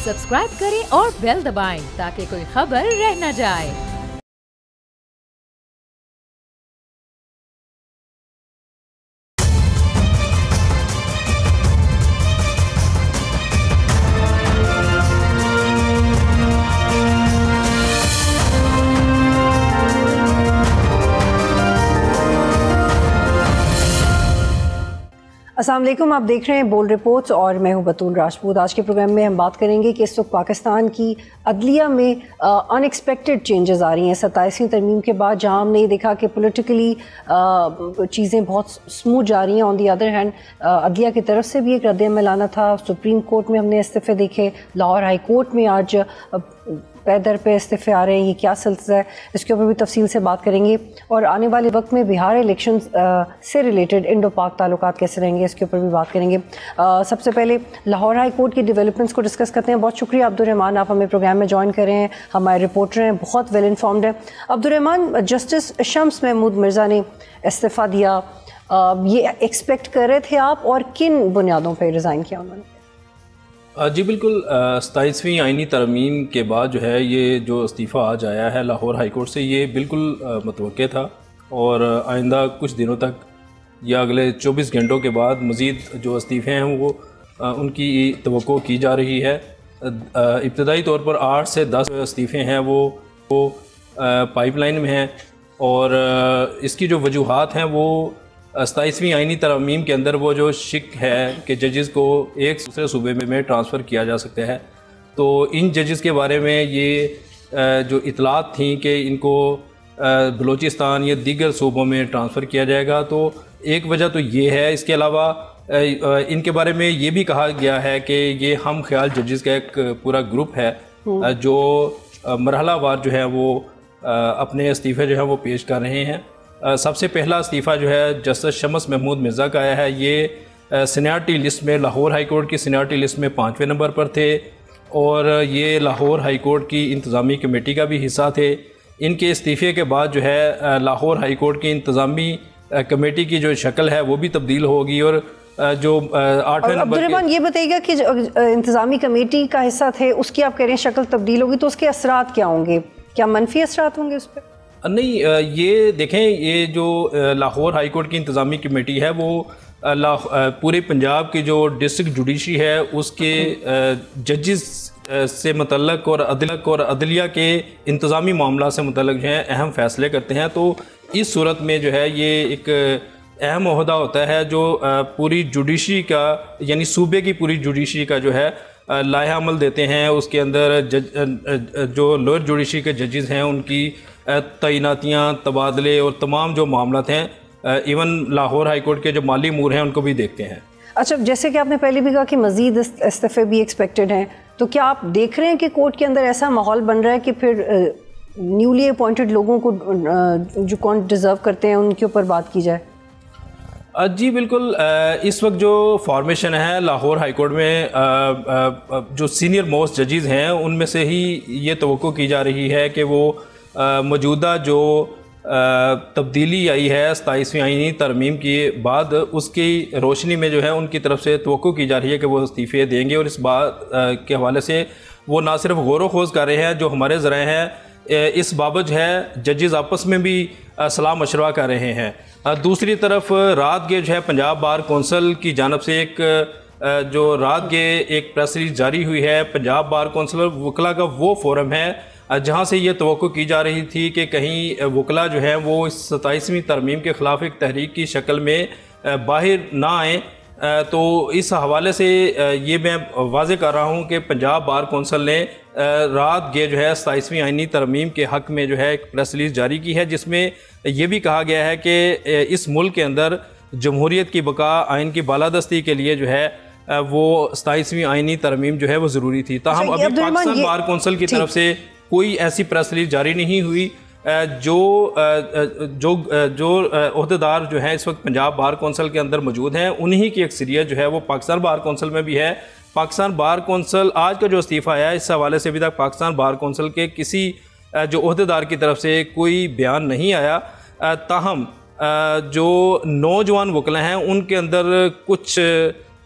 Subscribe करें और bell दबाएं ताकि कोई खबर रह न जाए। अस्सलाम वालेकुम, आप देख रहे हैं बोल्ड रिपोर्ट्स और मैं हूं बतूल राजपूत। आज के प्रोग्राम में हम बात करेंगे कि इस वक्त पाकिस्तान की अदलिया में अनएक्सपेक्टेड चेंजेस आ रही हैं 27वीं तरमीम के बाद, जहां हमने ये देखा कि पॉलिटिकली चीज़ें बहुत स्मूथ जा रही हैं। ऑन दी अदर हैंड अदलिया की तरफ से भी एक रद्द-ए-अमल आना था। सुप्रीम कोर्ट में हमने इस्तीफ़े देखे, लाहौर हाई कोर्ट में आज पैदर पे इस्तीफ़े आ रहे हैं। ये क्या सिलसिला है, इसके ऊपर भी तफसील से बात करेंगे। और आने वाले वक्त में बिहार इलेक्शन से रिलेटेड इंडो पाक ताल्लुकात कैसे रहेंगे, इसके ऊपर भी बात करेंगे। सबसे पहले लाहौर हाई कोर्ट की डेवलपमेंट्स को डिस्कस करते हैं। बहुत शुक्रिया अब्दुर्रहमान, आप हमें प्रोग्राम में ज्वाइन कर रहे हैं। हमारे रिपोर्टर हैं, बहुत वेल इन्फॉर्म्ड है। अब्दुर्रहमान, जस्टिस शम्स महमूद मिर्ज़ा ने इस्तीफ़ा दिया, ये एक्सपेक्ट कर रहे थे आप, और किन बुनियादों पर रिज़ाइन किया उन्होंने? जी बिल्कुल, 27वीं आइनी तरमीम के बाद जो है ये जो इस्तीफ़ा आज आया है लाहौर हाई कोर्ट से, ये बिल्कुल मतवक्के था। और आइंदा कुछ दिनों तक या अगले 24 घंटों के बाद मज़ीद जो इस्तीफ़े हैं वो उनकी तवक्को की जा रही है। इब्तदाई तौर पर 8 से 10 इस्तीफ़े हैं वो पाइपलाइन में हैं। और इसकी जो वजूहात हैं वो 27वीं आइनी तरमीम के अंदर वो जो शिक है कि जजेस को एक दूसरे सूबे में ट्रांसफ़र किया जा सकता है, तो इन जजेस के बारे में ये जो इतलात थी कि इनको बलूचिस्तान या दीगर सूबों में ट्रांसफ़र किया जाएगा, तो एक वजह तो ये है। इसके अलावा इनके बारे में ये भी कहा गया है कि ये हम ख्याल जजेस का एक पूरा ग्रुप है जो मरहलावार जो है वो अपने इस्तीफ़े जो है वो पेश कर रहे हैं। सबसे पहला इस्तीफ़ा जो है जस्टिस शम्स महमूद मिर्ज़ा का आया है। ये सीनियरिटी लिस्ट में लाहौर हाई कोर्ट की सीनियरिटी लिस्ट में 5वें नंबर पर थे और ये लाहौर हाई कोर्ट की इंतज़ामी कमेटी का भी हिस्सा थे। इनके इस्तीफ़े के बाद जो है लाहौर हाई कोर्ट की इंतज़ामी कमेटी की जो शक्ल है वो भी तब्दील होगी। और जो 8वें नंबर पर ये बताइएगा कि जो इंतज़ामी कमेटी का हिस्सा थे उसकी आप कह रहे हैं शक्ल तब्दील होगी, तो उसके असरात क्या होंगे? क्या मनफी असरात होंगे उस पर? नहीं, ये देखें, ये जो लाहौर हाई कोर्ट की इंतज़ामी कमेटी है वो पूरे पंजाब की जो डिस्ट्रिक्ट जुडिशरी है उसके जजेस से मुतल्लक और अदलिया के इंतज़ामी मामला से मुतल्लक जो है अहम फ़ैसले करते हैं। तो इस सूरत में जो है ये एक अहम ओहदा होता है जो पूरी जुडिशरी का, यानी सूबे की पूरी जुडिशरी का जो है लाया अमल देते हैं। उसके अंदर जो लोअर जुडिशरी के जजेस हैं उनकी तैनातियाँ, तबादले और तमाम जो मामलात हैं, इवन लाहौर हाई कोर्ट के जो माली अमूर हैं उनको भी देखते हैं। अच्छा, जैसे कि आपने पहले भी कहा कि मज़ीद इस्तीफ़े भी एक्सपेक्टेड हैं, तो क्या आप देख रहे हैं कि कोर्ट के अंदर ऐसा माहौल बन रहा है कि फिर न्यूली अपॉइंटेड लोगों को जो कौन डिज़र्व करते हैं उनके ऊपर बात की जाए? जी बिल्कुल, इस वक्त जो फॉर्मेशन है लाहौर हाई कोर्ट में जो सीनियर मोस्ट जजेस हैं उनमें से ही ये तवक्को की जा रही है कि वो मौजूदा जो तब्दीली आई है 27वीं आइनी तरमीम के बाद, उसकी रोशनी में जो है उनकी तरफ से तवक्को की जा रही है कि वो इस्तीफ़े देंगे। और इस बात के हवाले से वो ना सिर्फ गौर व खोज कर रहे हैं, जो हमारे ज़राए हैं इस बाबत जो है जजेस आपस में भी सलाह मशवरा कर रहे हैं। दूसरी तरफ रात के जो है पंजाब बार कौंसल की जानब से जो रात के एक प्रेस रिलीज जारी हुई है। पंजाब बार कौंसल वकला का वो फोरम है जहाँ से ये तवक्को की जा रही थी कि कहीं वकला जो है वो इस 27वीं तरमीम के ख़िलाफ़ एक तहरीक की शक्ल में बाहर ना आए। तो इस हवाले से ये मैं वाज़े कर रहा हूँ कि पंजाब बार कौंसल ने रात के जो है 27वीं आइनी तरमीम के हक़ में जो है एक प्रेस रिलीज़ जारी की है, जिसमें ये भी कहा गया है कि इस मुल्क के अंदर जमहूरियत की बका, आइन की बालादस्ती के लिए जो है वो 27वीं आइनी तरमीम जो है वो ज़रूरी थी। ताहम अभी पाकिस्तान बार कौंसल की तरफ से कोई ऐसी प्रेस रिलीज जारी नहीं हुई। जो ओहदेदार जो है इस वक्त पंजाब बार कौंसल के अंदर मौजूद हैं, उन्हीं की अक्सरियत जो है वो पाकिस्तान बार कौंसल में भी है। पाकिस्तान बार कौंसल आज का जो इस्तीफ़ा आया है, इस हवाले से अभी तक पाकिस्तान बार कौंसल के किसी जो ओहदेदार की तरफ से कोई बयान नहीं आया। ताहम जो नौजवान वकला हैं उनके अंदर कुछ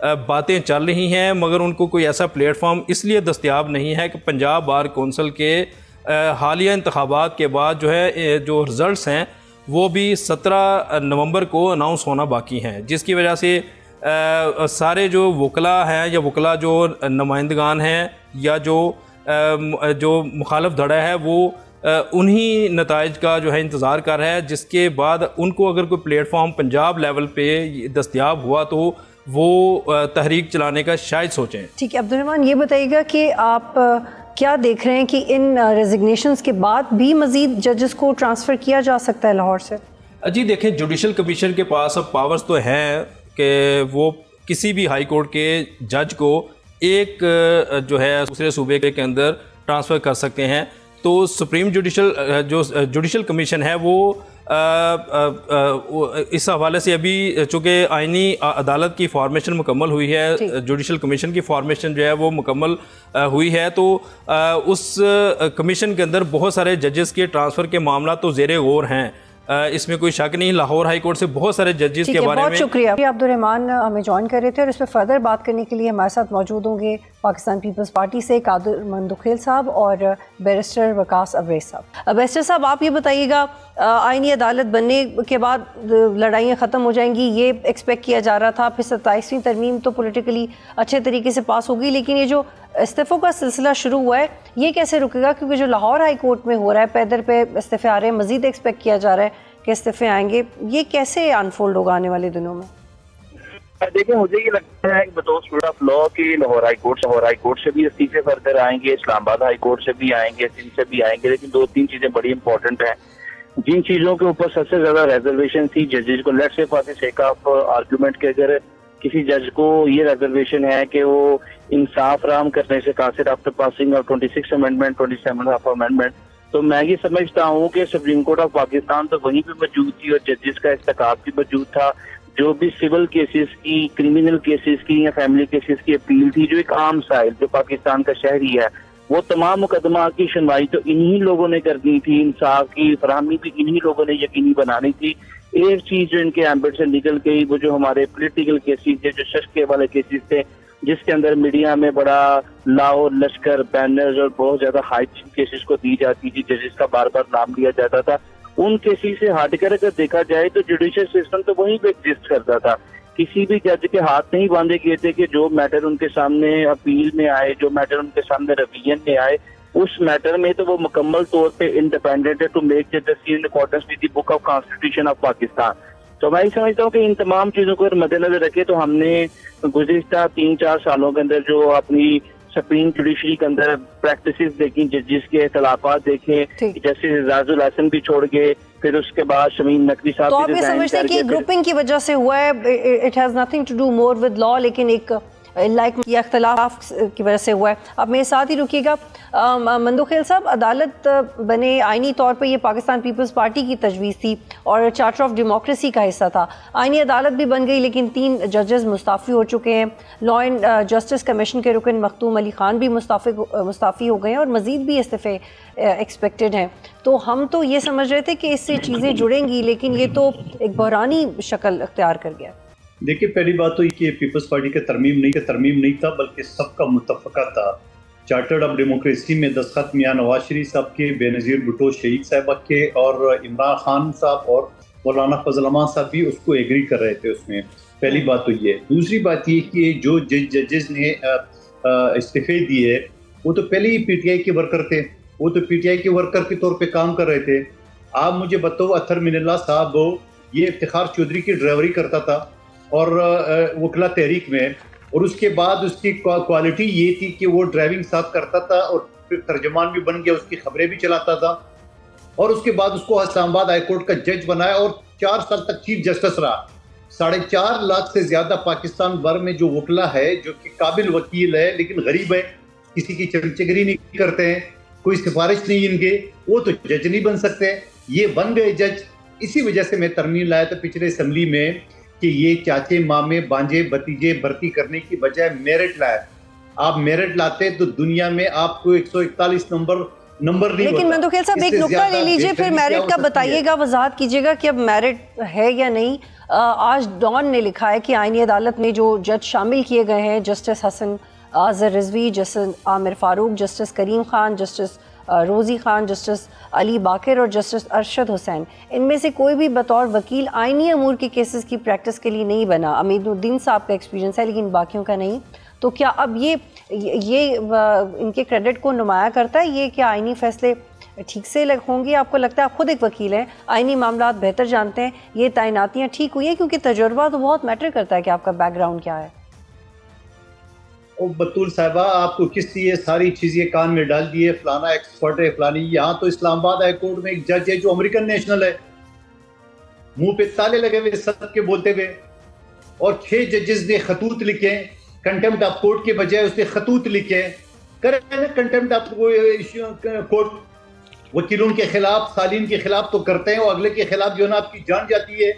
बातें चल रही हैं, मगर उनको कोई ऐसा प्लेटफॉर्म इसलिए दस्तयाब नहीं है कि पंजाब बार कौंसल के हालिया इंतखाबात के बाद जो है जो रिज़ल्ट्स हैं वो भी 17 नवंबर को अनाउंस होना बाकी हैं, जिसकी वजह से सारे जो वकला हैं या वकला जो नुमाइंदगान हैं या जो मुखालफ धड़ा है वो उन्हीं नताइज का जो है इंतज़ार कर रहा है, जिसके बाद उनको अगर कोई प्लेटफॉर्म पंजाब लेवल पे दस्तयाब हुआ तो वो तहरीक चलाने का शायद सोचें। ठीक है अब्दुर्रहमान, ये बताइएगा कि आप क्या देख रहे हैं कि इन रेजिग्नेशंस के बाद भी मज़ीद जजेस को ट्रांसफ़र किया जा सकता है लाहौर से? जी देखें, जुडिशल कमीशन के पास अब पावर्स तो हैं कि वो किसी भी हाई कोर्ट के जज को एक जो है दूसरे सूबे के अंदर ट्रांसफ़र कर सकते हैं। तो सुप्रीम जुडिशल कमीशन है वो इस हवाले से अभी चूँकि आइनी अदालत की फॉर्मेशन मुकम्मल हुई है, जुडिशल कमीशन की फॉर्मेशन जो है वो मुकम्मल हुई है, तो उस कमीशन के अंदर बहुत सारे जजेस के ट्रांसफ़र के मामला तो ज़ेरे गौर हैं, इसमें कोई शक नहीं। लाहौर हाई कोर्ट से बहुत सारे जजेस के बारे में बहुत शुक्रिया अब्दुर्रहमान हमें ज्वाइन कर रहे थे, और इस पर फर्दर बात करने के लिए हमारे साथ मौजूद होंगे पाकिस्तान पीपल्स पार्टी से कादिर मंदुखेल साहब और बैरिस्टर वकास अवैस साहब। बैरिस्टर साहब, आप ये बताइएगा, आईनी अदालत बनने के बाद लड़ाइयाँ ख़त्म हो जाएंगी ये एक्सपेक्ट किया जा रहा था, फिर 27वीं तरमीम तो पॉलिटिकली अच्छे तरीके से पास होगी, लेकिन ये जो इस्तीफ़ों का सिलसिला शुरू हुआ है ये कैसे रुकेगा? क्योंकि जो लाहौर हाई कोर्ट में हो रहा है, पैदर पे इस्तीफ़े आ रहे हैं, मज़ीद एक्सपेक्ट किया जा रहा है कि इस्तीफ़े आएंगे, ये कैसे अनफोल्ड होगा आने वाले दिनों में? देखिए, मुझे ये लगता है कि बतौर स्टूडेंट ऑफ लॉ की लाहौर हाई कोर्ट से भी इस्तीफे फर्दर आएंगे, इस्लामाबाद हाई कोर्ट से भी आएंगे, सिंध से भी आएंगे, लेकिन 2-3 चीजें बड़ी इंपॉर्टेंट हैं जिन चीजों के ऊपर सबसे ज्यादा रेजर्वेशन थी जजेज को। Let's say for the sake of argument के अगर किसी जज को ये रेजर्वेशन है कि वो इंसाफ राम करने से कासिर after passing of 26 amendment 27 amendment, तो मैं ये समझता हूँ कि सुप्रीम कोर्ट ऑफ पाकिस्तान तो वहीं पे मौजूद थी और जजेस का इस्तेकाब भी मौजूद था। जो भी सिविल केसेस की, क्रिमिनल केसेस की या फैमिली केसेस की अपील थी, जो एक आम साइल जो पाकिस्तान का शहरी है, वो तमाम मुकदमा की सुनवाई तो इन्हीं लोगों ने करनी थी, इंसाफ की फराहमी भी इन्हीं लोगों ने यकीनी बनानी थी। एक चीज जो इनके एम्बिट से निकल गई वो जो हमारे पॉलिटिकल केसेस थे, जो शशके वाले केसेस थे, जिसके अंदर मीडिया में बड़ा लाहौर लश्कर बैनर्स और बहुत ज्यादा हाई केसेस को दी जाती थी, जजेस का बार बार नाम लिया जाता था, उन केसेस से हटकर अगर देखा जाए तो जुडिशियल सिस्टम तो वहीं पे एग्जिस्ट करता था। किसी भी जज के हाथ नहीं बांधे गए थे कि जो मैटर उनके सामने अपील में आए, जो मैटर उनके सामने रिवीजन में आए, उस मैटर में तो वो मुकम्मल तौर पे इंडिपेंडेंट है to make justice in accordance with the book of constitution of Pakistan. तो मैं समझता हूँ कि इन तमाम चीजों को मद्देनजर रखे तो हमने गुज़िश्ता 3-4 सालों के अंदर जो अपनी सुप्रीम जुडिशरी के अंदर प्रैक्टिसेस देखी, जजेस के इख्तलाफात देखे, जस्टिस एजाजुल हसन भी छोड़ गए, फिर उसके बाद शमीम नकवी साहब। तो आप ये समझते हैं कि ग्रुपिंग की वजह से हुआ है, it has nothing to do more with law, लेकिन एक लाइक या इख्तलाफ की वजह से हुआ है? आप मेरे साथ ही रुकिएगा। मंदुखेल साहब, अदालत बने आइनी तौर पर ये पाकिस्तान पीपल्स पार्टी की तजवीज़ थी और चार्टर ऑफ डेमोक्रेसी का हिस्सा था। आइनी अदालत भी बन गई, लेकिन 3 जजेस मुस्ताफ़ी हो चुके हैं। लॉ एंड जस्टिस कमीशन के रुकन मखतूम अली खान भी मुस्ताफ़ी हो गए हैं और मज़ीद भी इस्तीफ़े एक्सपेक्टेड हैं। तो हम तो ये समझ रहे थे कि इससे चीज़ें जुड़ेंगी, लेकिन ये तो एक बहरानी शक्ल अख्तियार कर गया। देखिए, पहली बात तो ये कि पीपल्स पार्टी का तरमीम नहीं था, बल्कि सबका मुतफ़क़ा था। चार्टर्ड ऑफ डेमोक्रेसी में दस्तखत मियां नवाज शरीफ साहब के, बेनज़ीर भुट्टो शहीद साहबा के और इमरान खान साहब और मौलाना फजल रहमान साहब भी उसको एग्री कर रहे थे उसमें। पहली बात तो ये। दूसरी बात ये कि जो जजेस ने इस्तीफे दिए वो तो पहले ही पीटीआई के वर्कर थे, वो तो पीटीआई के वर्कर के तौर पे काम कर रहे थे। आप मुझे बताओ, अत्तर मिनल्ला साहब ये इफ्तिखार चौधरी की ड्राइवरी करता था और वकला तहरीक में, और उसके बाद उसकी क्वालिटी ये थी कि वो ड्राइविंग साथ करता था और फिर तर्जमान भी बन गया, उसकी खबरें भी चलाता था, और उसके बाद उसको इस्लामाबाद हाई कोर्ट का जज बनाया और 4 साल तक चीफ जस्टिस रहा। 4.5 लाख से ज्यादा पाकिस्तान भर में जो वकला है, जो कि काबिल वकील है लेकिन गरीब है, किसी की चमचगिरी नहीं करते हैं, कोई सिफारिश नहीं इनके, वो तो जज नहीं बन सकते। ये बन गए जज। इसी वजह से मैं तरमीम लाया था पिछले असम्बली में कि ये चाचे मामे बांजे भतीजे भर्ती करने की बजाय मेरिट लाए। आप मेरिट लाते तो दुनिया में आपको 141 नंबर नंबर नहीं। लेकिन मंदोखेल साहब एक नुक्ता ले लीजिए, फिर मैरिट का बताइएगा, वजाहत कीजिएगा कि अब मैरिट है या नहीं। आज डॉन ने लिखा है कि आईनी अदालत में जो जज शामिल किए गए हैं, justice Hasan Azhar Rizvi, justice Amir Farooq, justice Karim Khan, justice Rozi Khan, justice Ali बाकर और जस्टिस अरशद हुसैन, इनमें से कोई भी बतौर वकील आईनी अमूर के केसेस की प्रैक्टिस के लिए नहीं बना। अमीनुद्दीन साहब का एक्सपीरियंस है लेकिन बाकियों का नहीं। तो क्या अब ये इनके क्रेडिट को नुमाया करता है ये कि आईनी फैसले ठीक से होंगे? आपको लगता है, आप खुद एक वकील हैं, आईनी मामलात बेहतर जानते हैं, ये तैनातियाँ ठीक हुई हैं? क्योंकि तजुर्बा तो बहुत मैटर करता है कि आपका बैकग्राउंड क्या है। बतूल साहिबा, आपको किस लिए सारी चीजें कान में डाल दिए, फलाना एक्सपर्ट है, फलानी। यहाँ तो इस्लामाबाद हाई कोर्ट में एक जज है जो अमेरिकन नेशनल है, मुंह पे ताले लगे हुए सबके बोलते हुए, और 6 जजेस ने खतूत लिखे, कंटेम्प्ट ऑफ कोर्ट के बजाय उसने खतूत लिखे। करें ना कंटेम्प्ट ऑफ कोर्ट, वकीलों के खिलाफ, सालीन के खिलाफ तो करते हैं, और अगले के खिलाफ जो है ना आपकी जान जाती है।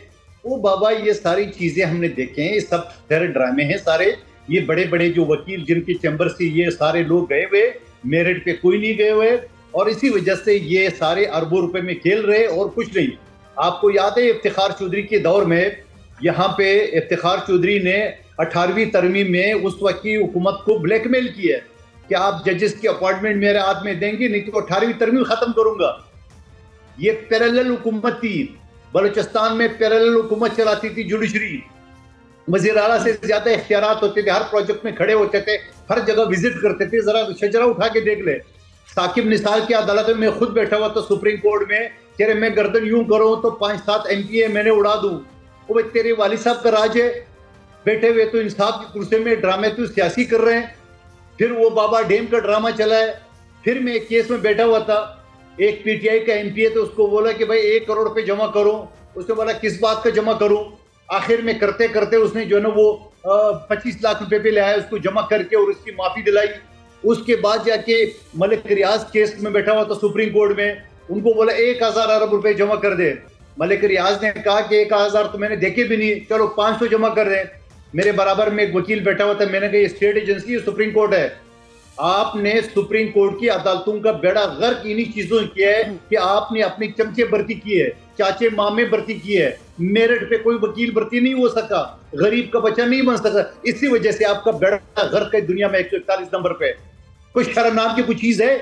वो बाबा, ये सारी चीजें हमने देखे हैं, ये सब सारे ड्रामे हैं सारे। ये बड़े बड़े जो वकील जिनकी चैम्बर से ये सारे लोग गए हुए, मेरिट पे कोई नहीं गए हुए, और इसी वजह से ये सारे अरबों रुपए में खेल रहे और कुछ नहीं। आपको याद है इफ्तिखार चौधरी के दौर में, यहाँ पे इफ्तिखार चौधरी ने 18वीं तरमीम में उस वक्त की हुकूमत को ब्लैकमेल किया कि आप जजेस की अपॉइंटमेंट मेरे हाथ में देंगे नहीं तो 18वीं तरमीम खत्म करूंगा। ये पैरेलल हुकूमत थी, बलूचिस्तान में पैरेलल हुकूमत चलाती थी जुडिशरी, वज़ीर आला से ज्यादा इख्तियारात होते थे, हर प्रोजेक्ट में खड़े होते थे, हर जगह विजिट करते थे। जरा शजरा उठा के देख ले, साकिब निसार की अदालत में मैं खुद बैठा हुआ था सुप्रीम कोर्ट में, कह रहे मैं गर्दन यूं करूं तो 5-7 MPA मैंने उड़ा दूं। वो भाई तेरे वालिद साहब का राज है, बैठे हुए तो इंसाफ की कुर्सी में ड्रामे तो सियासी कर रहे हैं। फिर वो बाबा डेम का ड्रामा चला है। फिर मैं एक केस में बैठा हुआ था, एक PTI का MPA, तो उसको बोला कि भाई 1 करोड़ रुपए जमा करो। उसने बोला किस बात का जमा करूं? आखिर में करते करते उसने जो है ना वो 25 लाख रुपए पे ले आया, उसको जमा करके और उसकी माफी दिलाई। उसके बाद जाके मलिक रियाज केस में बैठा हुआ था सुप्रीम कोर्ट में, उनको बोला 1000 अरब रुपए जमा कर दे। मलिक रियाज ने कहा कि 1000 तो मैंने देखे भी नहीं, चलो 500 जमा कर दे। मेरे बराबर में एक वकील बैठा हुआ था, मैंने कहा ये स्टेट एजेंसी सुप्रीम कोर्ट है, आपने सुप्रीम कोर्ट की अदालतों का बेड़ा गर्क इन्हीं चीजों किया है कि आपने अपनी चमचे भर्ती की है, चाचे मामे भर्ती की है, मेरिट पे कोई वकील भर्ती नहीं हो सका, गरीब का बच्चा नहीं बन सका। इसी वजह से आपका बेड़ा गर्क है दुनिया में 141 नंबर पे। कुछ शर्म नाम की कुछ चीज है?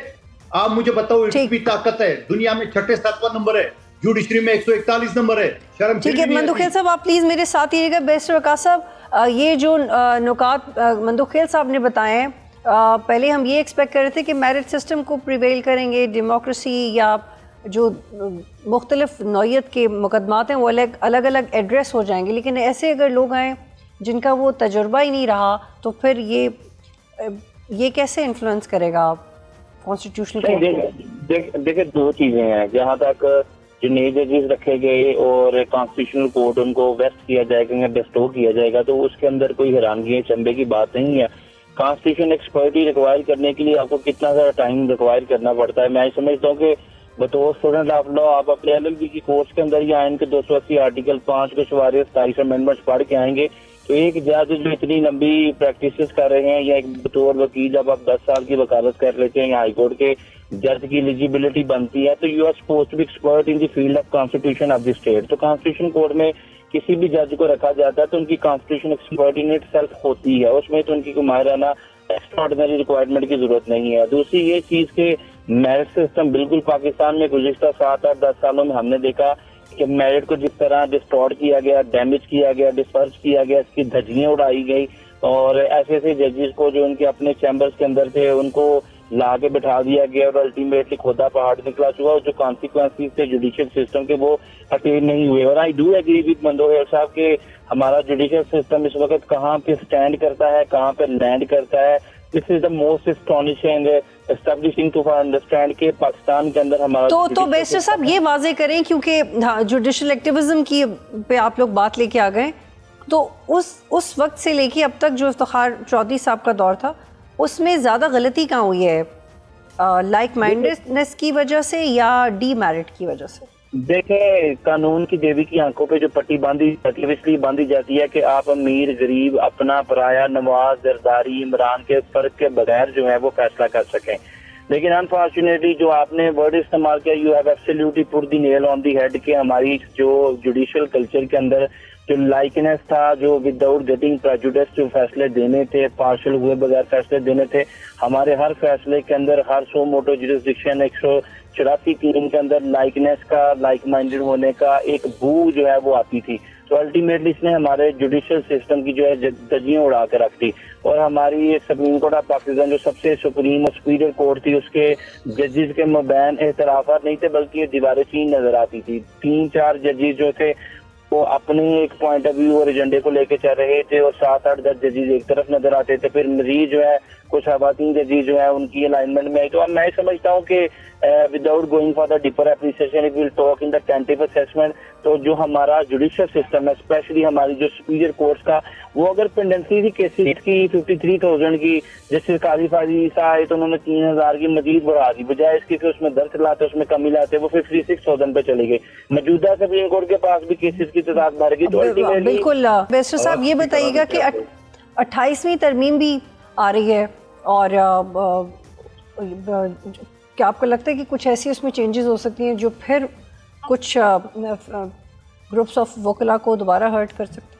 आप मुझे बताओ, इतनी ताकत है दुनिया में, 6-7वां नंबर है, जुडिशरी में 141 नंबर है। शर्म ठीक है मंदोखेल साहब, आप प्लीज मेरे साथ रहिएगा। बेस्ट वकास साहब, ये जो नुकात मंदोखेल साहब ने बताए हैं, पहले हम ये एक्सपेक्ट कर रहे थे कि मेरिट सिस्टम को प्रिवेल करेंगे, डेमोक्रेसी या जो मुख्तलिफ नौयत के मुकदमात हैं वो अलग अलग एड्रेस हो जाएंगे। लेकिन ऐसे अगर लोग आए जिनका वो तजुर्बा ही नहीं रहा, तो फिर ये कैसे इन्फ्लुएंस करेगा कॉन्स्टिट्यूशनल कोर्ट? देखिए 2 चीज़ें हैं। जहाँ तक जो नए जजेस रखे गए और कॉन्स्टिट्यूशनल कोर्ट उनको वेस्ट किया जाएगा, बेस्टो किया जाएगा, तो उसके अंदर कोई हैरानगी चंबे की बात नहीं है। कॉन्स्टिट्यूशन एक्सपर्टी रिक्वायर करने के लिए आपको कितना सारा टाइम रिक्वायर करना पड़ता है। मैं समझता हूँ कि बतौर स्टूडेंट ऑफ लॉ आप अपने LLB की कोर्स के अंदर ही आइन के 280 आर्टिकल 5 के शुमारे 27 अमेंडमेंट्स पढ़ के आएंगे, तो एक जज जो इतनी लंबी प्रैक्टिस कर रहे हैं, या एक बतौर वकील जब आप 10 साल की वकालत कर लेते हैं या हाई कोर्ट के जज की एलिजिबिलिटी बनती है, तो you are supposed to be expert in the field of constitution of the state. तो कॉन्स्टिट्यूशन कोर्ट में किसी भी जज को रखा जाता है तो उनकी constitution expert in it self होती है, उसमें तो उनकी माहिराना एक्स्ट्राऑर्डिनरी रिक्वायरमेंट की जरूरत नहीं है। दूसरी ये चीज के मेरिट सिस्टम बिल्कुल पाकिस्तान में गुज़िश्ता 7-8-10 सालों में हमने देखा कि मेरिट को जिस तरह डिस्टॉर्ट किया गया, डैमेज किया गया, डिस्पर्स किया गया, इसकी धज्जियां उड़ाई गई, और ऐसे ऐसे जजेस को जो उनके अपने चैम्बर्स के अंदर थे उनको ला के बैठा दिया गया और अल्टीमेटली खुदा पहाड़ निकला चुका, और जो कॉन्सिक्वेंसेस थे जुडिशियल सिस्टम के वो अटेन नहीं हुए। और I do agree with Mandokhel साहब के हमारा जुडिशियल सिस्टम इस वक्त कहाँ पे स्टैंड करता है, कहाँ पे लैंड करता है। This is the most astonishing establishing to understand के पाकिस्तान के अंदर हमारा तो बेस्टर साहब ये वाजे करें, क्योंकि जुडिशियल एक्टिविज्म की पे आप लोग बात लेके आ गए, तो उस वक्त से लेके अब तक जो इफ्तिखार चौधरी साहब का दौर था उसमें ज़्यादा गलती कहाँ हुई है? लाइक माइंडेडनेस की वजह से या डीमेरिट की वजह से? देखें, कानून की देवी की आंखों पे जो पट्टी बांधी जाती है इसलिए बांधी जाती है कि आप अमीर गरीब अपना पराया नवाज जरदारी इमरान के फर्क के बगैर जो है वो फैसला कर सकें। लेकिन अनफॉर्चुनेटली जो आपने वर्ड इस्तेमाल किया, you have absolutely put the nail on the head, कि हमारी जो जुडिशियल कल्चर के अंदर जो लाइकनेस था, जो विदाउट गेटिंग प्रेजुडिस जो फैसले देने थे, पार्शल हुए बगैर फैसले देने थे, हमारे हर फैसले के अंदर, हर सो मोटो जुरिस्डिक्शन 184 क्लेम के अंदर लाइकनेस का, लाइक माइंडेड होने का एक बू जो है वो आती थी। तो अल्टीमेटली इसने हमारे जुडिशियल सिस्टम की जो है धज्जियां उड़ा कर रख दी, और हमारी सुप्रीम कोर्ट ऑफ पाकिस्तान जो सबसे सुप्रीम और सुपीरियर कोर्ट थी, उसके जजेस के मबैन एतराफात नहीं थे बल्कि दीवार चीन नजर आती थी। 3-4 जजेस जो थे वो अपने एक पॉइंट ऑफ व्यू और एजेंडे को लेकर चल रहे थे, और 7-8-10 जजेस एक तरफ नजर आते थे। फिर मजीद जो है कुछ खवातीन जजेस जो है उनकी अलाइनमेंट में आई। तो अब मैं समझता हूँ कि without going for the deeper appreciation, if will talk in the tentative assessment, तो जो हमारा जुडिशियल सिस्टम है, स्पेशली हमारी जो सुपीरियर कोर्ट्स का, वो अगर पेंडेंसी थी केसेस की 53,000 की, जैसे काजी फाजी आए तो उन्होंने 3,000 की मजीद बढ़ा दी, बजाय इसके कि उसमें दर्ज लाते उसमें कमी लाते, वो 56,000 पे चले गए। मौजूदा सुप्रीम कोर्ट के पास भी केसेस की तादाद बढ़ गई। तो बिल्कुल बैरिस्टर साहब ये बताइएगा कि 28वीं तरमीम भी आ रही है, और क्या आपको लगता है कि कुछ ऐसी उसमें चेंजेस हो सकती हैं जो फिर कुछ ग्रुप्स ऑफ वकला को दोबारा हर्ट कर सकते हैं?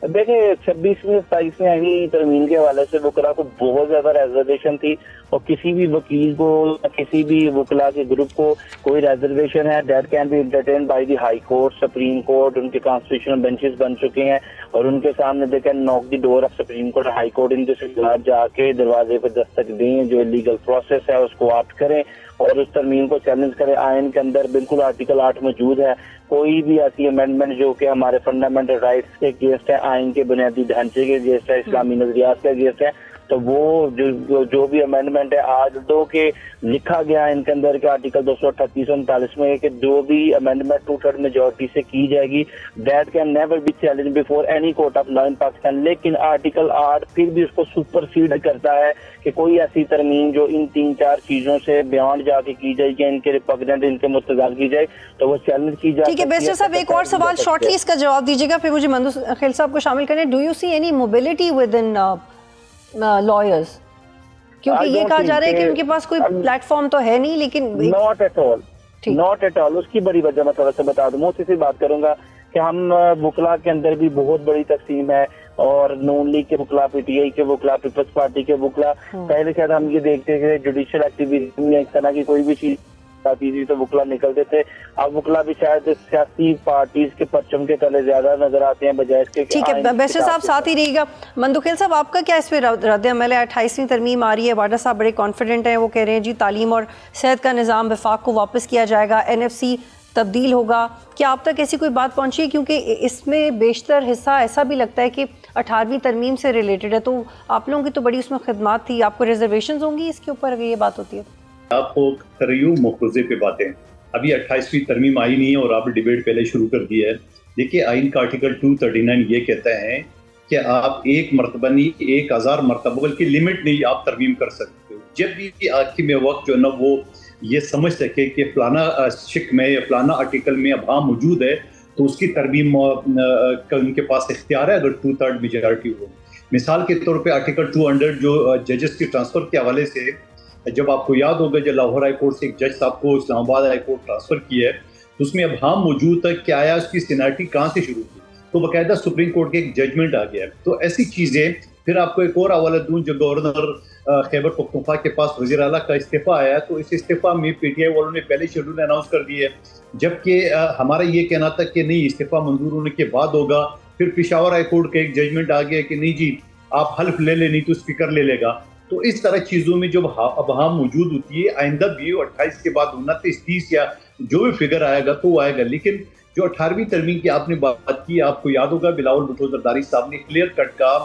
देखिए 26वीं 27वीं आईनी तरमीम के हवाले से वकला को बहुत ज्यादा रिजर्वेशन थी, और किसी भी वकील को, किसी भी वकला के ग्रुप को कोई रिजर्वेशन है, that can be entertain by the high court, supreme court, उनके कॉन्स्टिट्यूशनल बेंचेस बन चुके हैं, और उनके सामने they can knock the door of supreme court, high court, in this regard जाके दरवाजे पर दस्तक दें, जो लीगल प्रोसेस है उसको ऑप्ट करें और उस तरमीम को चैलेंज करें। आइन के अंदर बिल्कुल आर्टिकल 8 मौजूद है, कोई भी ऐसी अमेंडमेंट जो कि हमारे फंडामेंटल राइट्स के अगेंस्ट है, आइन के बुनियादी ढांचे के अगेंस्ट है, इस्लामी नजरियात के अगेंस्ट है, तो वो जो भी अमेंडमेंट है आज दो के लिखा गया है इनके अंदर के आर्टिकल 238 और 39 में कि जो भी अमेंडमेंट 2/3 मेजोरिटी से की जाएगी, that can never be challenge before any court of law in Pakistan. लेकिन आर्टिकल 8 फिर भी उसको सुपरसीड करता है कि कोई ऐसी तरमीम जो इन 3-4 चीजों से बियॉन्ड जाके की जाएगी, इनके रिपग्नेंट, इनके मुस्तजाल की जाए, तो वो चैलेंज की जाए। ठीक है बैरिस्टर साहब, एक और सवाल शॉर्टली इसका जवाब दीजिएगा, फिर मुझे मंदू खिल साहब को शामिल करें। Do you see any mobility with in lawyers? क्योंकि ये कहा जा रहा है कि उनके पास कोई प्लेटफॉर्म तो है नहीं, लेकिन नॉट एट ऑल। उसकी बड़ी वजह मैं थोड़ा सा बता दूं, मैं उसी बात करूंगा कि हम वकला के अंदर भी बहुत बड़ी तकसीम है, और नून लीग के वकला, पीटीआई के वकला, पीपल्स पार्टी के वकला। पहले शायद हम ये देखते थे जुडिशियल एक्टिविज्म में इस तरह की कोई भी चीज आती थी तो वकला निकलते थे, अब वकला भी शायद सियासी पार्टीज के परचम के तले ज्यादा नजर आते हैं बजाय इसके। ठीक है बैरिस्टर साहब साथ ही रहिएगा। मंदुखिल साहब आपका क्या इस पर रद्द अमल है? 28वीं तरमीम आ रही है, वाडा साहब बड़े कॉन्फिडेंट हैं, वो कह रहे हैं जी तालीम और सेहत का निज़ाम वफाक को वापस किया जाएगा, NFC तब्दील होगा। क्या आप तक ऐसी कोई बात पहुंची? क्योंकि इसमें बेशतर हिस्सा ऐसा भी लगता है कि 18वीं तरमीम से रिलेटेड है, तो आप लोगों की तो बड़ी उसमें खिदमत थी, आपको रिजर्वेशन होंगी इसके ऊपर अगर ये बात होती है? आपको कर रही हूँ मौखूजे पे बातें। अभी 28वीं तरमीम आई नहीं है और आप डिबेट पहले शुरू कर दिया है। देखिए आइन का आर्टिकल 239 ये कहता है कि आप एक मरतबा नहीं 1000 मरतबा, बल्कि लिमिट नहीं, आप तरमीम कर सकते हो। जब भी आखिर में वक्त जो है ना वो ये समझ सके कि फलाना शिक में या फलाना आर्टिकल में अब हाँ मौजूद है, तो उसकी तरमीम का उनके पास इख्तियार है अगर 2/3 मेजॉरिटी हो। मिसाल के तौर पे आर्टिकल 200 जो जजेस की ट्रांसफर के हवाले से, जब आपको याद होगा जब लाहौर हाई कोर्ट से एक जज साहब को इस्लामाबाद हाई कोर्ट ट्रांसफर किया है, तो उसमें अब हाँ मौजूद तक क्या आया, उसकी सीनियरिटी कहाँ से शुरू हुई, तो बाकायदा सुप्रीम कोर्ट के एक जजमेंट आ गया है। तो ऐसी चीज़ें, फिर आपको एक और हवाला दूँ, जो गवर्नर खैबर पख्तूनख्वा के पास वज़ीर आला का इस्तीफ़ा आया, तो इस इस्तीफ़ा में PTI वालों ने पहले शेड्यूल अनाउंस कर दिया है, जबकि हमारा ये कहना था कि नहीं इस्तीफ़ा मंजूर होने के बाद होगा। फिर पेशावर हाई कोर्ट का एक जजमेंट आ गया कि नहीं जी आप हल्फ ले ले, नहीं तो स्पीकर ले लेगा। तो इस तरह चीज़ों में जब अब हाँ मौजूद होती है, आइंदा भी 28 के बाद 29, 30 या जो भी फिगर आएगा तो आएगा। लेकिन जो 18वीं तरमीम की आपने बात की, आपको याद होगा बिलावल भुट्टो जरदारी साहब ने क्लियर कट कहा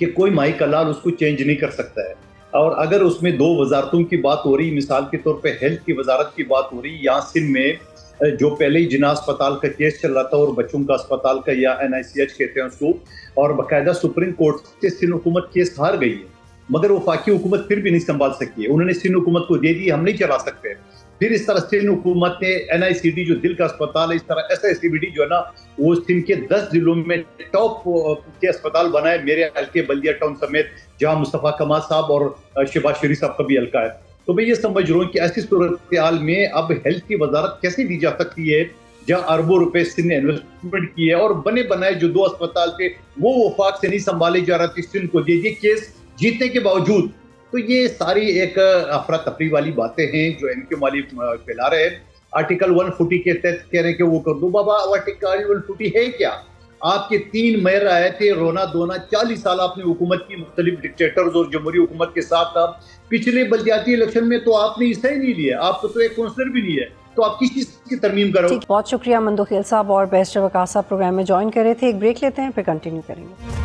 कि कोई माई कलाल उसको चेंज नहीं कर सकता है। और अगर उसमें 2 वजारतों की बात हो रही, मिसाल के तौर पे हेल्थ की वजारत की बात हो रही, यहाँ सिंध में जो पहले ही जिना अस्पताल का केस चल रहा था और बच्चों का अस्पताल का या NICH कहते हैं उसको, और बाकायदा सुप्रीम कोर्ट से सिंध हुकूमत केस हार गई है। मगर वफाकी हुकूमत फिर भी नहीं संभाल सकती है। उन्होंने सिंध हुकूमत को दे दी, हम नहीं चला सकते। फिर इस तरह सिंध हुकूमत ने NICD जो दिल का अस्पताल है, इस तरह SICBD जो है ना, वो सिंध के 10 जिलों में टॉप के अस्पताल बनाए, मेरे हल्के बल्दिया टाउन समेत, जहाँ मुस्तफ़ा कमाल साहब और शहबाज शरीफ साहब का भी हल्का है। तो मैं ये समझ रहा हूँ कि ऐसी सूरत हाल में अब हेल्थ की वजारत कैसे दी जा सकती है, जहाँ अरबों रुपए सिंध ने इन्वेस्टमेंट की है, और बने बनाए जो 2 अस्पताल थे वो वफाक से नहीं संभाले जा रहे थे, सिंध को दे दिए केस जीतने के बावजूद। तो ये सारी एक अफरा तफरी वाली बातें हैं जो इनके मालिक फैला रहे हैं। आर्टिकल 140 के तहत कह रहे हैं कि वो कर दो। बाबा, आर्टिकल 140 है क्या? आपके 3 मेयर आए थे, रोना धोना, 40 साल आपने हुकूमत की, मुख्तलिफ डिक्टेटर्स और जमहूरी हुकूमत के साथ था। पिछले बल्दियाती इलेक्शन में तो आपने हिस्सा ही नहीं लिया, आपको तो एक काउंसलर भी नहीं है, तो आप किस चीज की तरमीम करो? बहुत शुक्रिया मंदोखेल साहब और बैरिस्टर वकास साहब प्रोग्राम में ज्वाइन कर रहे थे। एक ब्रेक लेते हैं, फिर कंटिन्यू करेंगे।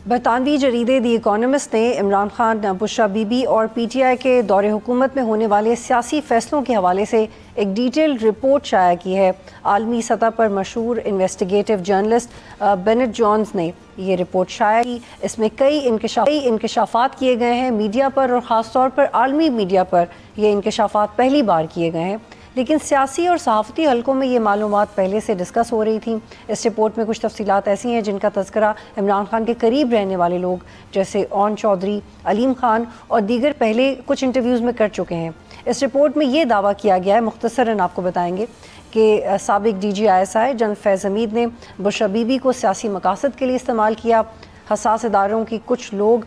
बरतानवी जरीदे दी इकोनॉमिस्ट ने इमरान खान, बुशरा बीबी और PTI के दौरे हुकूमत में होने वाले सियासी फैसलों के हवाले से एक डिटेल्ड रिपोर्ट शाया की है। आलमी सतह पर मशहूर इन्वेस्टिगेटिव जर्नलिस्ट बेनेट जॉन्स ने ये रिपोर्ट शाया की। इसमें कई इंकशाफात किए गए हैं मीडिया पर, और ख़ास तौर पर आलमी मीडिया पर ये इंकशाफात पहली बार किए गए हैं। लेकिन सियासी और सहाफ़ती हलकों में ये मालूमात पहले से डिस्कस हो रही थी। इस रिपोर्ट में कुछ तफसीलात ऐसी हैं जिनका तज़किरा इमरान खान के करीब रहने वाले लोग जैसे ओन चौधरी, अलीम खान और दीगर पहले कुछ इंटरव्यूज़ में कर चुके हैं। इस रिपोर्ट में ये दावा किया गया है, मुख्तसरन आपको बताएंगे, कि साबिक DG ISI जनरल फैज़ हमीद ने बुशरा बीबी को सियासी मकासद के लिए इस्तेमाल किया। हसास इदारों की कुछ लोग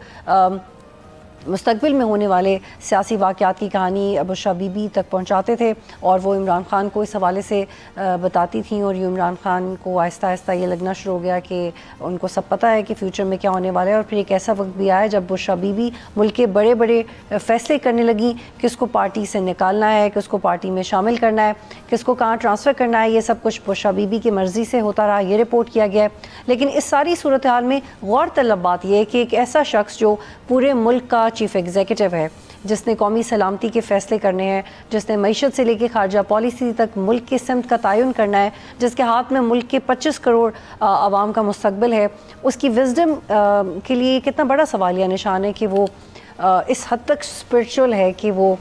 मुस्तकबिल में होने वाले सियासी वाक़यात की कहानी बुशरा बीबी तक पहुँचाते थे और वो इमरान खान को इस हवाले से बताती थी, और इमरान खान को आहिस्ता आहिस्ता ये लगना शुरू हो गया कि उनको सब पता है कि फ़्यूचर में क्या होने वाला है। और फिर एक ऐसा वक्त भी आया जब बुशरा बीबी मुल्क के बड़े बड़े फ़ैसले करने लगी, किसको पार्टी से निकालना है, किसको पार्टी में शामिल करना है, किसको कहाँ ट्रांसफ़र करना है। ये सब कुछ बुशरा बीबी की मर्ज़ी से होता रहा, ये रिपोर्ट किया गया है। लेकिन इस सारी सूरत हाल में गौर तलब बात यह है कि एक ऐसा शख्स जो पूरे मुल्क का चीफ़ एग्जीक्यूटिव है, जिसने कौमी सलामती के फ़ैसले करने हैं, जिसने मईशत से लेकर खारजा पॉलिसी तक मुल्क की सिमत का तयन करना है, जिसके हाथ में मुल्क के 25 करोड़ आवाम का मुस्तकबिल है, उसकी विजडम के लिए कितना बड़ा सवालिया निशान है कि वो इस हद तक स्पिरिचुअल है कि वो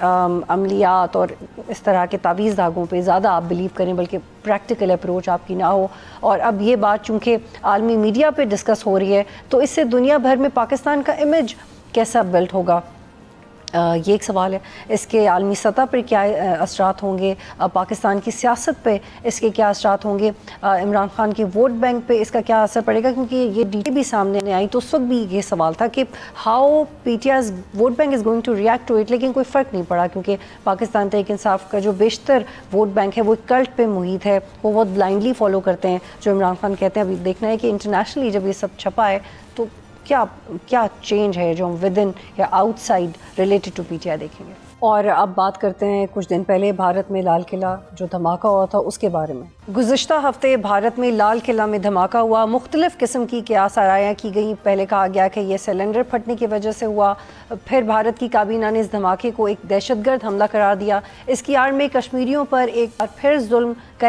अमलियात और इस तरह के तावीज़ धागों पे ज़्यादा आप बिलीव करें, बल्कि प्रैक्टिकल अप्रोच आपकी ना हो। और अब ये बात चूँकि आलमी मीडिया पे डिस्कस हो रही है, तो इससे दुनिया भर में पाकिस्तान का इमेज कैसा बिल्ड होगा, ये एक सवाल है। इसके आलमी सतह पर क्या असरात होंगे, पाकिस्तान की सियासत पे इसके क्या असरात होंगे, इमरान खान के वोट बैंक पे इसका क्या असर पड़ेगा, क्योंकि ये डीटे भी सामने आई तो उस वक्त भी ये सवाल था कि how PTI's vote bank is going to react to it. लेकिन कोई फ़र्क नहीं पड़ा, क्योंकि पाकिस्तान तहरीक इंसाफ का जो बेशतर वोट बैंक है वो कल्ट पे मुहित है, वो बहुत ब्लाइंडली फॉलो करते हैं जो इमरान खान कहते हैं। अभी देखना है कि इंटरनेशनली जब ये सब छपा है तो क्या चेंज है जो हम विद इन या आउटसाइड रिलेटेड टू PTI देखेंगे। और अब बात करते हैं कुछ दिन पहले भारत में लाल किला जो धमाका हुआ था उसके बारे में। गुज़िश्ता हफ्ते भारत में लाल किला में धमाका हुआ। मुख्तलिफ़ किस्म की क़यास आराइयाँ की गई। पहले कहा गया कि यह सिलेंडर फटने की वजह से हुआ, फिर भारत की काबीना ने इस धमाके को एक दहशतगर्द हमला करार दिया। इसकी आड़ में कश्मीरियों पर एक बार फिर जुल्म का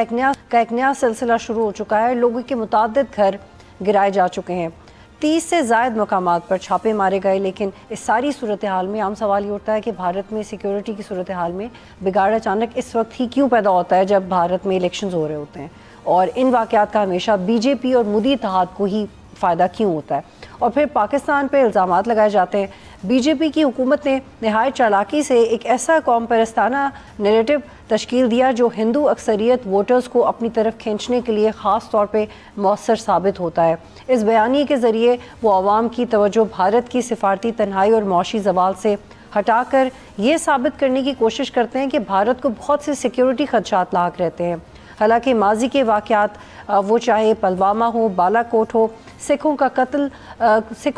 एक नया सिलसिला शुरू हो चुका है। लोगों के मुताद्दिद घर गिराए जा चुके हैं, 30 से ज़ायद मकामात पर छापे मारे गए। लेकिन इस सारी सूरत हाल में आम सवाल ये उठता है कि भारत में सिक्योरिटी की सूरत हाल में बिगाड़ अचानक इस वक्त ही क्यों पैदा होता है जब भारत में इलेक्शंस हो रहे होते हैं, और इन वाक़यात का हमेशा BJP और मोदी इत्तेहाद को ही फ़ायदा क्यों होता है। और फिर पाकिस्तान पर इल्ज़ामात लगाए जाते हैं। BJP की हुकूमत ने नहायत चालाकी से एक ऐसा कौम परस्ताना नैरेटिव तश्कील दिया जो हिंदू अक्सरियत वोटर्स को अपनी तरफ खींचने के लिए ख़ास तौर पे मौसर साबित होता है। इस बयानी के ज़रिए वो आवाम की तवज्जो भारत की सिफारती तन्हाई और मौशी ज़वाल से हटाकर ये साबित करने की कोशिश करते हैं कि भारत को बहुत से सिक्योरिटी खदशात लाक रहते हैं। हालांकि माजी के वाक़यात वो चाहे पुलवामा हो, बालाकोट हो, सिखों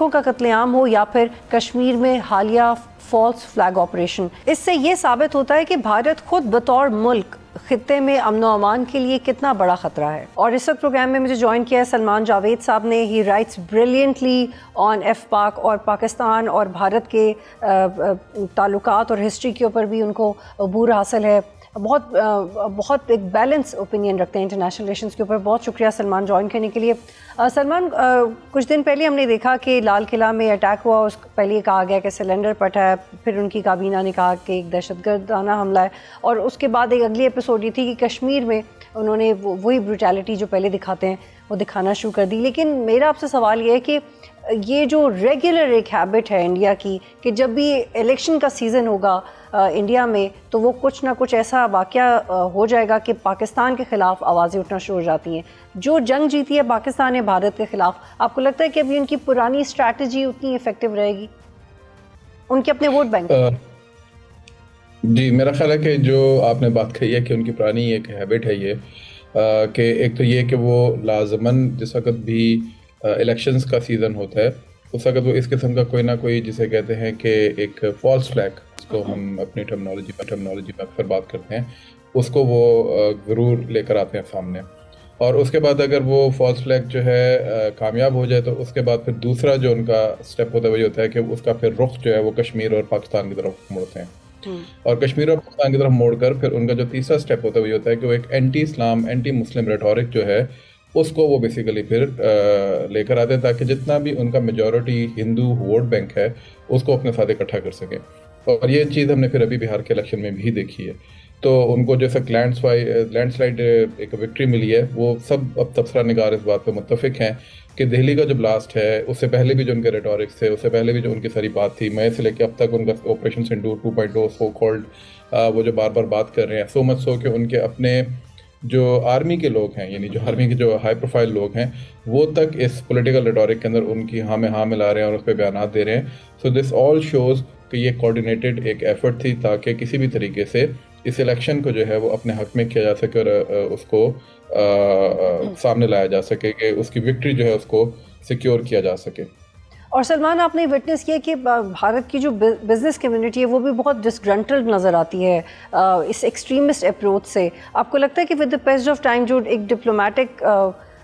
का कत्लेआम हो या फिर कश्मीर में हालिया फॉल्स फ्लैग ऑपरेशन, इससे ये साबित होता है कि भारत खुद बतौर मुल्क खित्ते में अमन व अमान के लिए कितना बड़ा ख़तरा है। और इस वक्त प्रोग्राम में मुझे ज्वाइन किया है सलमान जावेद साहब ने। ही राइट्स ब्रिलियंटली ऑन FPAC और पाकिस्तान और भारत के ताल्लुकात और हिस्ट्री के ऊपर भी उनको अबूर हासिल है। बहुत एक बैलेंस ओपिनियन रखते हैं इंटरनेशनल रिलेशंस के ऊपर। बहुत शुक्रिया सलमान ज्वाइन करने के लिए। सलमान, कुछ दिन पहले हमने देखा कि लाल किला में अटैक हुआ, उस पहले कहा गया कि सिलेंडर फटा है, फिर उनकी काबीना ने कहा कि एक दहशतगर्दाना हमला है, और उसके बाद एक अगली एपिसोड ये थी कि कश्मीर में उन्होंने वही ब्रूटैलिटी जो पहले दिखाते हैं वो दिखाना शुरू कर दी। लेकिन मेरा आपसे सवाल ये है कि ये जो रेगुलर एक हैबिट है इंडिया की कि जब भी इलेक्शन का सीज़न होगा इंडिया में तो वो कुछ ना कुछ ऐसा वाक़या हो जाएगा कि पाकिस्तान के ख़िलाफ़ आवाज़ें उठना शुरू हो जाती हैं। जो जंग जीती है पाकिस्तान ने भारत के ख़िलाफ़, आपको लगता है कि अभी उनकी पुरानी स्ट्रैटेजी उतनी इफ़ेक्टिव रहेगी उनके अपने वोट बैंक? जी, मेरा ख्याल है कि जो आपने बात कही है कि उनकी पुरानी एक हैबिट है ये कि एक तो ये कि वो लाजमन जिस वक्त भी इलेक्शंस का सीज़न होता है उस वक्त वो इस किस्म का कोई ना कोई जिसे कहते हैं कि एक फॉल्स फ्लैग, जिसको हम अपनी टर्मिनोलॉजी में अक्सर बात करते हैं, उसको वो ज़रूर लेकर आते हैं सामने। और उसके बाद अगर वो फॉल्स फ्लैग जो है कामयाब हो जाए तो उसके बाद फिर दूसरा जो उनका स्टेप होता है वही होता है कि उसका फिर रुख जो है वो कश्मीर और पाकिस्तान की तरफ मोड़ते हैं। और कश्मीर और पाकिस्तान की तरफ मोड़कर फिर उनका जो तीसरा स्टेप होता है वही होता है कि वो एक एंटी इस्लाम एंटी मुस्लिम रेटोरिक जो है उसको वो बेसिकली फिर लेकर आते हैं ताकि जितना भी उनका मेजॉरिटी हिंदू वोट बैंक है उसको अपने साथ इकट्ठा कर सकें। और ये चीज़ हमने फिर अभी बिहार के इलेक्शन में भी देखी है। तो उनको जैसे लैंडस्लाइड एक विक्ट्री मिली है, वो सब अब तबसरा निगार इस बात पे मुत्तफिक हैं कि दिल्ली का जो ब्लास्ट है उससे पहले भी जो उनके रेटोरिक्स थे, उससे पहले भी जो उनकी सारी बात थी, मई से लेकर अब तक उनका ऑपरेशन सिंदूर 2.0 सो कॉल्ड वो जो बार बार बात कर रहे हैं, सो मच सो कि उनके अपने जो आर्मी के लोग हैं, यानी जो आर्मी के जो हाई प्रोफाइल लोग हैं, वो तक इस पॉलिटिकल रेटोरिक के अंदर उनकी हाँ में हाँ मिला रहे हैं और उस पर बयान दे रहे हैं। सो दिस ऑल शोज़ कि ये कोऑर्डिनेटेड एक एफर्ट थी ताकि किसी भी तरीके से इस इलेक्शन को जो है वो अपने हक में किया जा सके और उसको सामने लाया जा सके कि उसकी विक्ट्री जो है उसको सिक्योर किया जा सके। और सलमान, आपने विटनेस किया कि भारत की जो बिज़नेस कम्युनिटी है वो भी बहुत डिसग्रंटल्ड नज़र आती है इस एक्सट्रीमिस्ट अप्रोच से। आपको लगता है कि with the passage of time जो एक डिप्लोमेटिक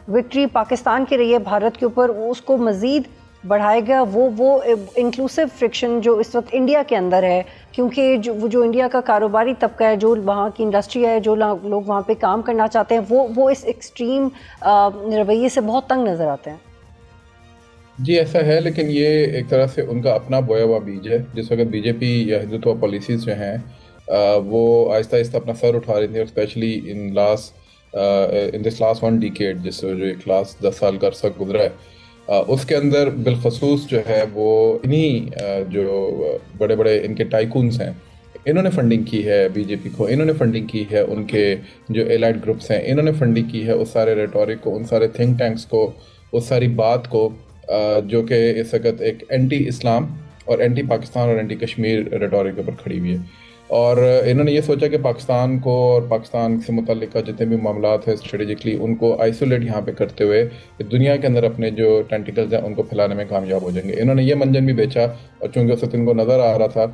विक्ट्री पाकिस्तान की रही है भारत के ऊपर, उसको मज़ीद बढ़ाएगा वो इंक्लूसिव फ्रिक्शन जो इस वक्त इंडिया के अंदर है, क्योंकि जो इंडिया का कारोबारी तबका है, जो वहाँ की इंडस्ट्री है, जो लोग वहाँ पे काम करना चाहते हैं, वो इस एक्सट्रीम रवैये से बहुत तंग नज़र आते हैं। जी ऐसा है, लेकिन ये एक तरह से उनका अपना बोया हुआ बीज है। जिस वक्त बीजेपी या हिंदुत्व पॉलिसीज़ जो हैं वो आहिस्ता आहिस्ता अपना सर उठा रही थी, और specially in this last 1 decade, जिस जो एक लास्ट 10 साल का अरसा गुजरा है, उसके अंदर बिलखसूस जो है वो इन्हीं जो बड़े बड़े इनके टाइकून्स हैं, इन्होंने फंडिंग की है बीजेपी को, इन्होंने फंडिंग की है उनके जो एलाइड ग्रुप्स हैं, इन्होंने फंडिंग की है उस सारे रेटोरिक को, उन सारे थिंक टैंक्स को, उस सारी बात को जो कि इस वक्त एक एंटी इस्लाम और एंटी पाकिस्तान और एंटी कश्मीर रेटोरिक के ऊपर खड़ी हुई है। और इन्होंने ये सोचा कि पाकिस्तान को और पाकिस्तान से मुतल्लिक़ जितने भी मामलात हैं स्ट्रेटेजिकली उनको आइसोलेट यहाँ पे करते हुए दुनिया के अंदर अपने जो टेंटिकल्स हैं उनको फैलाने में कामयाब हो जाएंगे। इन्होंने ये मंजन भी बेचा, और चूँकि उस वक्त इनको नज़र आ रहा था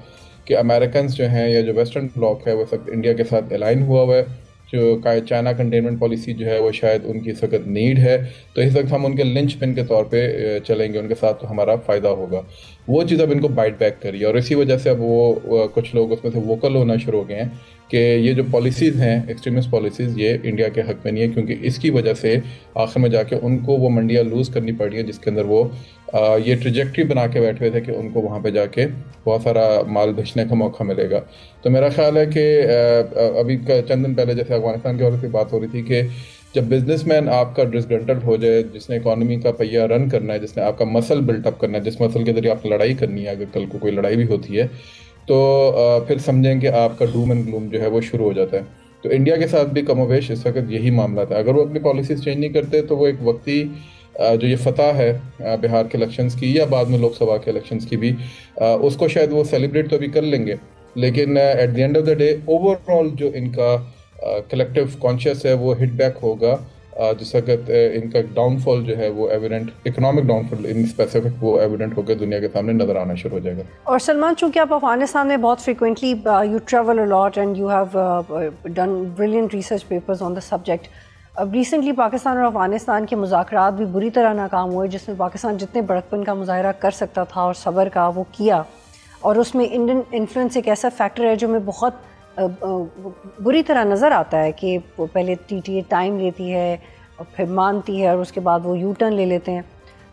कि अमेरिकन जो हैं या जो वेस्टर्न ब्लॉक है वो इस वक्त इंडिया के साथ अलाइन हुआ है, जो चाइना कंटेनमेंट पॉलिसी जो है वो शायद उनकी इस वक्त नीड है, तो इस वक्त हम उनके लिंच पिन के तौर पे चलेंगे उनके साथ, तो हमारा फ़ायदा होगा। वो चीज़ अब इनको बाइट बैक करी, और इसी वजह से अब वो कुछ लोग उसमें से वोकल होना शुरू हो गए हैं कि ये जो पॉलिसीज़ हैं एक्सट्रीमिस्ट पॉलिसीज़, ये इंडिया के हक़ में नहीं है, क्योंकि इसकी वजह से आखिर में जाके उनको वो मंडियाँ लूज़ करनी पड़ रही है जिसके अंदर वो ये ट्रिजेक्ट्री बना के बैठे हुए थे कि उनको वहाँ पे जाके बहुत सारा माल बेचने का मौका मिलेगा। तो मेरा ख्याल है कि अभी चंद दिन पहले जैसे अफगानिस्तान की औरत से बात हो रही थी कि जब बिजनेसमैन आपका डिसग्रंटल्ड हो जाए, जिसने इकोनॉमी का पहिया रन करना है, जिसने आपका मसल बिल्टअप करना है, जिस मसल के ज़रिए आपको लड़ाई करनी है, अगर कल को कोई लड़ाई भी होती है तो फिर समझें कि आपका डूम एंड ग्लूम जो है वो शुरू हो जाता है। तो इंडिया के साथ भी कमोवेश इस वक्त यही मामला था। अगर वो अपनी पॉलिसीज़ चेंज नहीं करते तो वो एक वक्ती जो ये फतह है बिहार के इलेक्शंस की या बाद में लोकसभा के इलेक्शंस की भी, उसको शायद वो सेलिब्रेट तो अभी कर लेंगे, लेकिन at the end of the day overall जो इनका कलेक्टिव कॉन्शियस है वो हिट बैक होगा, जिस वक्त इनका डाउनफॉल जो है वो evident, economic downfall in specific वो एविडेंट होकर दुनिया के सामने नज़र आना शुरू हो जाएगा। और सलमान, चूँकि आप अफगानिस्तान में बहुत frequently you travel a lot and you have done brilliant research papers on the subject, अब रिसेंटली पाकिस्तान और अफगानिस्तान के मुज़ाकरात भी बुरी तरह नाकाम हुए, जिसमें पाकिस्तान जितने बड़कपन का मुजाहरा कर सकता था और सब्र का वो किया, और उसमें इंडियन इन्फ्लुएंस एक ऐसा फैक्टर है जो मैं बहुत बुरी तरह नज़र आता है कि पहले TTA टाइम लेती है और फिर मानती है और उसके बाद वो यू टर्न ले लेते हैं।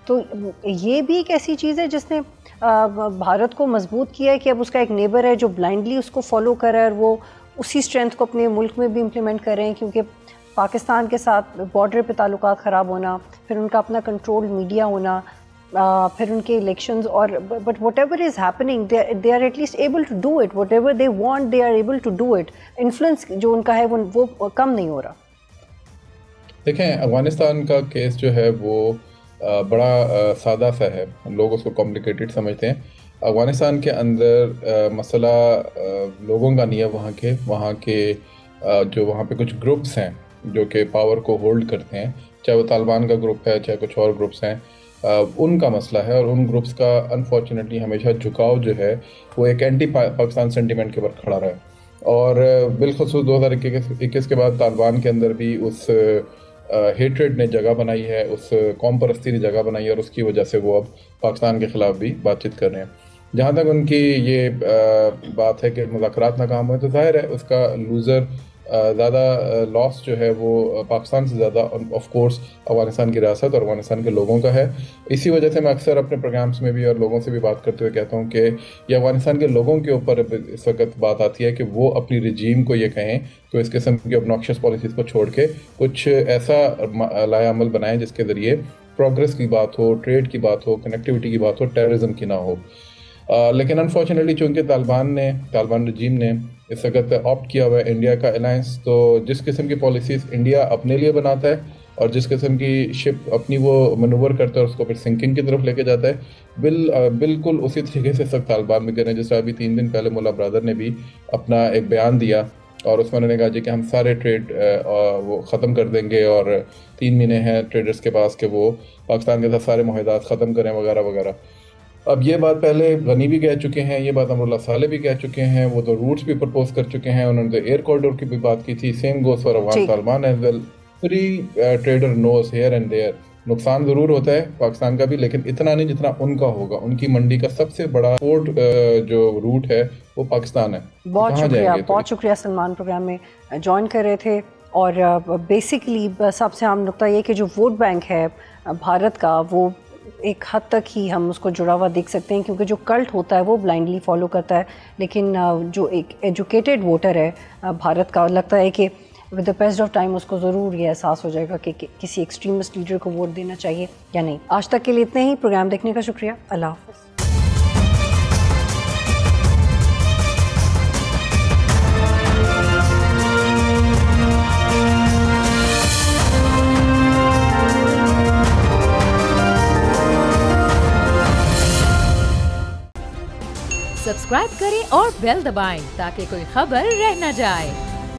तो ये भी एक ऐसी चीज़ है जिसने भारत को मजबूत किया है कि अब उसका एक नेबर है जो ब्लाइंडली उसको फॉलो कर रहा है और वो उसी स्ट्रेंथ को अपने मुल्क में भी इम्प्लीमेंट कर रहे हैं, क्योंकि पाकिस्तान के साथ बॉर्डर पे ताल्लुकात ख़राब होना, फिर उनका अपना कंट्रोल मीडिया होना, फिर उनके इलेक्शंस और but whatever is happening they are at least able to do it, whatever they want they are able to do it. Influence जो उनका है वो कम नहीं हो रहा। देखें, अफगानिस्तान का केस जो है वो बड़ा सादा सा है, लोग उसको कॉम्प्लिकेटेड समझते हैं। अफगानिस्तान के अंदर मसला लोगों का नहीं है, वहाँ के जो वहाँ पे कुछ ग्रुप्स हैं जो कि पावर को होल्ड करते हैं, चाहे वो तालिबान का ग्रुप है चाहे कुछ और ग्रुप्स हैं, उनका मसला है। और उन ग्रुप्स का अनफॉर्चुनेटली हमेशा झुकाव जो है वो एक एंटी पाकिस्तान सेंटिमेंट के ऊपर खड़ा रहा है। और बिलखुसूस 2021 के बाद तालिबान के अंदर भी उस हेट्रेड ने जगह बनाई है, उस कौम परस्ती ने जगह बनाई है, और उसकी वजह से वो अब पाकिस्तान के ख़िलाफ़ भी बातचीत कर रहे हैं। जहाँ तक उनकी ये बात है कि मुज़ाकरात नाकाम हुए, तो जाहिर है उसका लूज़र ज़्यादा लॉस जो है वो पाकिस्तान से ज़्यादा ऑफ कोर्स अफगानिस्तान की रियासत और अफगानिस्तान के लोगों का है। इसी वजह से मैं अक्सर अपने प्रोग्राम्स में भी और लोगों से भी बात करते हुए कहता हूँ कि ये अफगानिस्तान के लोगों के ऊपर इस वक्त बात आती है कि वो अपनी रजीम को ये कहें कि इस किस्म की ऑब्नॉक्शियस पॉलिसीज़ को छोड़ के कुछ ऐसा लाएअमल बनाएं जिसके ज़रिए प्रोग्रेस की बात हो, ट्रेड की बात हो, कनेक्टिविटी की बात हो, टेररिज्म की ना हो। लेकिन अनफॉर्चुनेटली चूँकि तालिबान रजीम ने इस वक्त ऑप्ट किया हुआ है इंडिया का अलायंस, तो जिस किस्म की पॉलिसीज़ इंडिया अपने लिए बनाता है और जिस किस्म की शिप अपनी वो मनूवर करता है और उसको फिर सिंकिंग की तरफ लेके जाता है, बिल्कुल उसी तरीके से सब तालिबान भी कर रहे हैं। जैसे अभी 3 दिन पहले मुल्ला ब्रदर ने भी अपना एक बयान दिया और उसमें उन्होंने कहा जी कि हम सारे ट्रेड वो ख़त्म कर देंगे और 3 महीने हैं ट्रेडर्स के पास कि वो पाकिस्तान के साथ सारे मुआहदात ख़त्म करें वगैरह वगैरह। अब ये बात पहले गनी भी कह चुके हैं, ये बात अमरुल्लाह साले भी कह चुके हैं, वो तो रूट्स भी प्रपोज कर चुके हैं, उन्होंने तो एयर कॉरिडोर की भी बात की थी। Same goes for Afghan Taliban as well. Free trader knows here and there, नुकसान ज़रूर होता है पाकिस्तान का भी, लेकिन इतना नहीं जितना उनका होगा। उनकी मंडी का सबसे बड़ा पोर्ट जो रूट है वो पाकिस्तान है। बहुत शुक्रिया सलमान प्रोग्राम में ज्वाइन कर रहे थे। और बेसिकली सबसे आम नुकता ये कि जो वोट बैंक है भारत का वो एक हद तक ही हम उसको जुड़ा हुआ देख सकते हैं, क्योंकि जो कल्ट होता है वो ब्लाइंडली फॉलो करता है, लेकिन जो एक एजुकेटेड वोटर है भारत का, लगता है कि with the passage of time उसको ज़रूर ये एहसास हो जाएगा कि किसी एक्सट्रीमिस्ट लीडर को वोट देना चाहिए या नहीं। आज तक के लिए इतने ही। प्रोग्राम देखने का शुक्रिया। अल्लाह हाफ़िज़। सब्सक्राइब करें और बेल दबाएं ताकि कोई खबर रह न जाए।